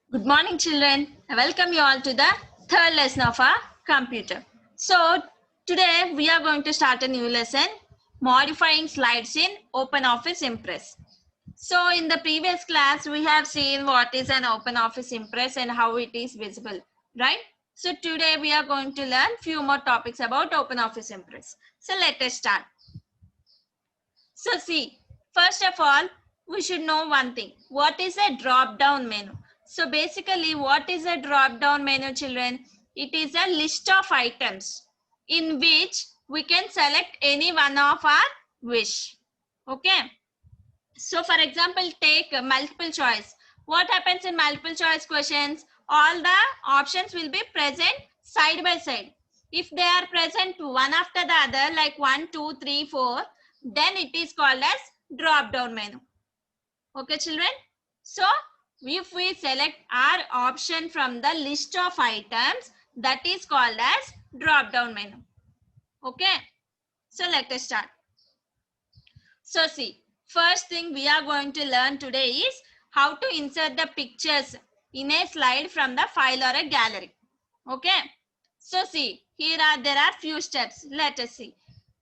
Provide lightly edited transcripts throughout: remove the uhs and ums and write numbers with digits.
Good morning, children. I welcome you all to the third lesson of our computer. So, today we are going to start a new lesson, modifying slides in OpenOffice Impress. So, in the previous class, we have seen what is an OpenOffice Impress and how it is visible, right? So, today we are going to learn few more topics about OpenOffice Impress. So, let us start. So, see, first of all, we should know one thing. What is a drop-down menu? So, basically, what is a drop-down menu, children? It is a list of items in which we can select any one of our wish. Okay. So, for example, take multiple choice. What happens in multiple choice questions? All the options will be present side by side. If they are present one after the other, like 1, 2, 3, 4, then it is called as drop down menu. Okay, children? So, if we select our option from the list of items, that is called as drop down menu. Okay? So, let us start. So see, first thing we are going to learn today is how to insert the pictures in a slide from the file or a gallery. Okay. So see, there are few steps. Let us see.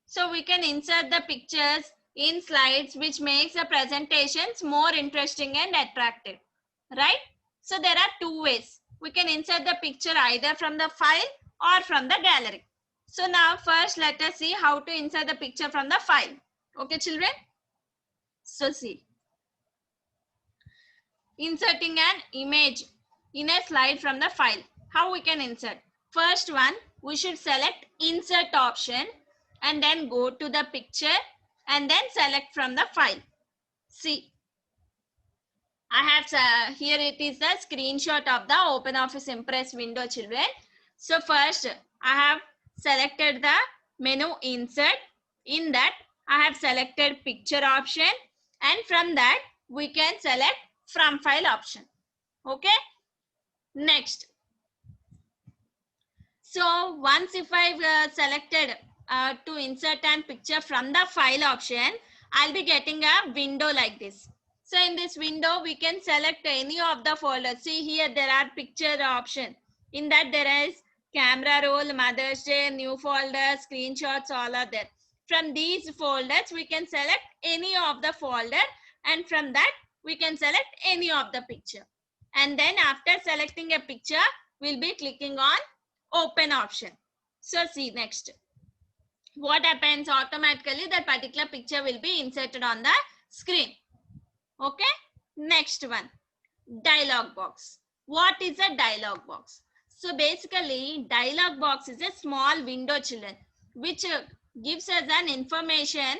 So we can insert the pictures in slides which makes the presentations more interesting and attractive. Right? So there are two ways. We can insert the picture either from the file or from the gallery. So now first let us see how to insert the picture from the file. Okay, children? So see, inserting an image in a slide from the file. How we can insert? First one, we should select insert option and then go to the picture and then select from the file. See, I have here it is the screenshot of the OpenOffice Impress window, children. So first, I have selected the menu insert. In that, I have selected picture option, and from that, we can select from file option. Okay. Next. So once if I've selected to insert an picture from the file option, I'll be getting a window like this. So in this window, we can select any of the folders. See here, there are picture option. In that there is camera roll, Mother's Day, new folder, screenshots, all are there. From these folders, we can select any of the folder, and from that, we can select any of the picture. And then after selecting a picture, we'll be clicking on open option. So see next. What happens automatically, that particular picture will be inserted on the screen. Okay. Next one, dialog box. What is a dialog box? So basically, dialog box is a small window, children, which gives us an information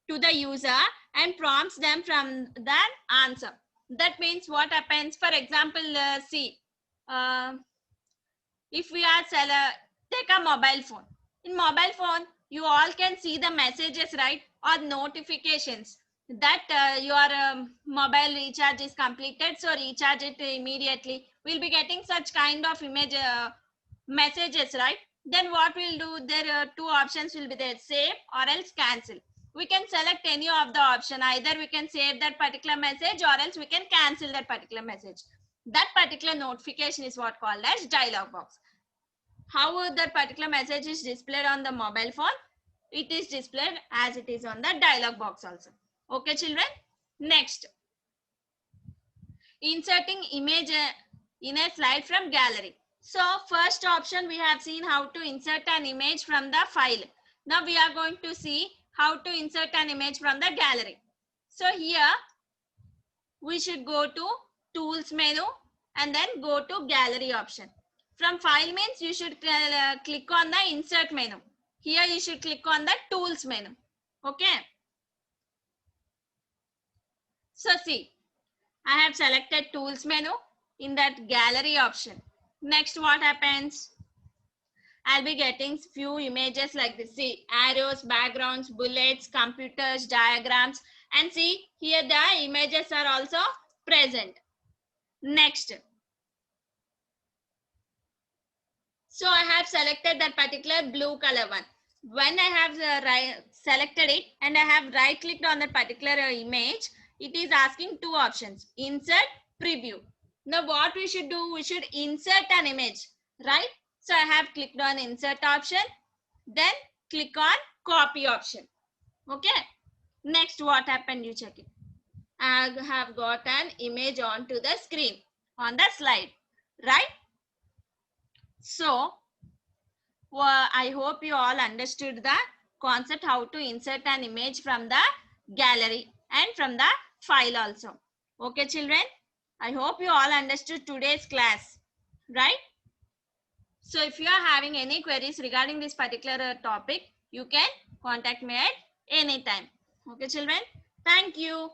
to the user and prompts them from that answer. That means what happens, for example, see, uh, if we are take a mobile phone. In mobile phone, you all can see the messages, right, or notifications that your mobile recharge is completed, so recharge it immediately. We'll be getting such kind of image messages, right? Then what we'll do, there are two options will be there, save or else cancel. We can select any of the option. Either we can save that particular message or else we can cancel that particular message. That particular notification is what called as dialog box. How that particular message is displayed on the mobile phone, it is displayed as it is on the dialog box also. Okay, children. Next, inserting image in a slide from gallery. So first option, we have seen how to insert an image from the file. Now we are going to see how to insert an image from the gallery. So here we should go to tools menu and then go to gallery option. From file means you should click on the insert menu. Here you should click on the tools menu. Okay. So see, I have selected tools menu in that gallery option. Next, what happens? I'll be getting few images like this. See, arrows, backgrounds, bullets, computers, diagrams, and see here the images are also present. Next. So I have selected that particular blue color one. When I have selected it and I have right clicked on that particular image, it is asking two options, insert, preview. Now what we should do, we should insert an image, right? So I have clicked on insert option, then click on copy option. Okay. Next, what happened? You check it. I have got an image onto the screen on the slide, right? So I hope you all understood the concept how to insert an image from the gallery and from the file also. Okay, children? I hope you all understood today's class, right? So if you are having any queries regarding this particular topic, you can contact me at any time. Okay, children? Thank you.